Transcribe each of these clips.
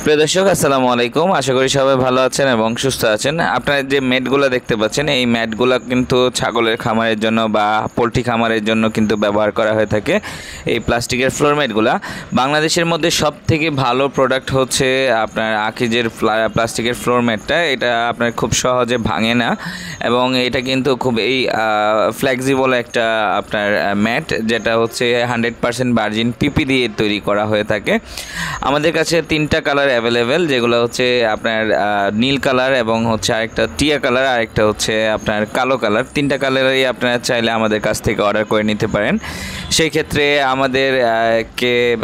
প্রিয় দর্শক, আসসালামু আলাইকুম। আশা করি সবাই ভালো আছেন এবং সুস্থ আছেন। আপনারা যে ম্যাটগুলো দেখতে পাচ্ছেন, এই ম্যাটগুলো কিন্তু ছাগলের খামারের জন্য বা পোলট্রি খামারের জন্য কিন্তু ব্যবহার করা হয়ে থাকে। এই প্লাস্টিকের ফ্লোর ম্যাটগুলো বাংলাদেশের মধ্যে সব থেকে ভালো প্রোডাক্ট হচ্ছে আপনার আকিজের প্লাস্টিকের ফ্লোর ম্যাটটা। এটা আপনার খুব সহজে ভাঙে না এবং এটা কিন্তু খুব ফ্লেক্সিবল একটা আপনার ম্যাট, যেটা হচ্ছে 100% ভার্জিন পিপি দিয়ে তৈরি করা হয়ে থাকে। আমাদের কাছে 3টা কালার অ্যাভেলেবেল, যেগুলো হচ্ছে আপনার নীল কালার এবং হচ্ছে আরেকটা টিয়া কালার, আরেকটা হচ্ছে আপনার কালো কালার। 3টা কালারই আপনারা চাইলে আমাদের কাছ থেকে অর্ডার করে নিতে পারেন। সেই ক্ষেত্রে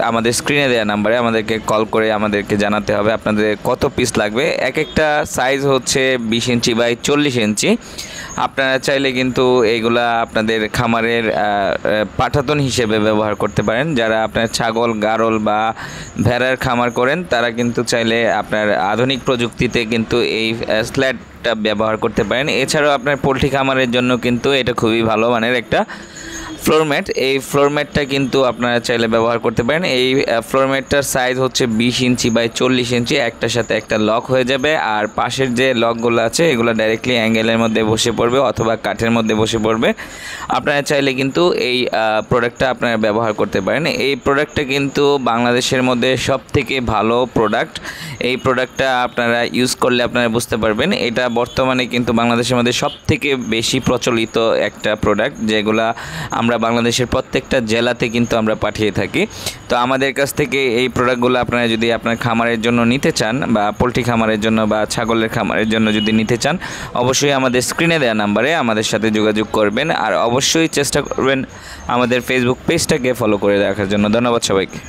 আমাদের স্ক্রিনে দেওয়া নাম্বারে আমাদেরকে কল করে আমাদেরকে জানাতে হবে আপনাদের কত পিস লাগবে। এক একটা সাইজ হচ্ছে 20 ইঞ্চি বাই 40 ইঞ্চি। আপনারা চাইলে কিন্তু এইগুলা আপনাদের খামারের পাঠাতন হিসেবে ব্যবহার করতে পারেন। যারা আপনার ছাগল, গারল বা ভেড়ার খামার করেন, তারা কিন্তু চাইলে আপনার আধুনিক প্রযুক্তিতে কিন্তু এই স্ল্যাটটা ব্যবহার করতে পারেন। এছাড়াও আপনার পোলট্রি খামারের জন্য কিন্তু এটা খুবই ভালো মানের একটা ফ্লোর ম্যাট। এই ফ্লোর ম্যাটটা কিন্তু আপনারা চাইলে ব্যবহার করতে পারেন। এই ফ্লোর ম্যাটটার সাইজ হচ্ছে 20 ইঞ্চি বাই 40 ইঞ্চি। একটার সাথে একটা লক হয়ে যাবে, আর পাশের যে লকগুলো আছে এগুলো ডাইরেক্টলি অ্যাঙ্গেলের মধ্যে বসে পড়বে অথবা কাঠের মধ্যে বসে পড়বে। আপনারা চাইলে কিন্তু এই প্রোডাক্টটা আপনারা ব্যবহার করতে পারেন। এই প্রোডাক্টটা কিন্তু বাংলাদেশের মধ্যে সব থেকে ভালো প্রোডাক্ট। এই প্রোডাক্টটা আপনারা ইউজ করলে আপনারা বুঝতে পারবেন। এটা বর্তমানে কিন্তু বাংলাদেশের মধ্যে সব থেকে বেশি প্রচলিত একটা প্রোডাক্ট, যেগুলা আমরা বাংলাদেশের প্রত্যেকটা জেলাতে কিন্তু আমরা পাঠিয়ে থাকি। তো আমাদের কাছ থেকে এই প্রোডাক্টগুলো আপনারা যদি আপনার খামারের জন্য নিতে চান বা পোলট্রি খামারের জন্য বা ছাগলের খামারের জন্য যদি নিতে চান, অবশ্যই আমাদের স্ক্রিনে দেওয়া নাম্বারে আমাদের সাথে যোগাযোগ করবেন। আর অবশ্যই চেষ্টা করবেন আমাদের ফেসবুক পেজটাকে ফলো করে রাখার জন্য। ধন্যবাদ সবাইকে।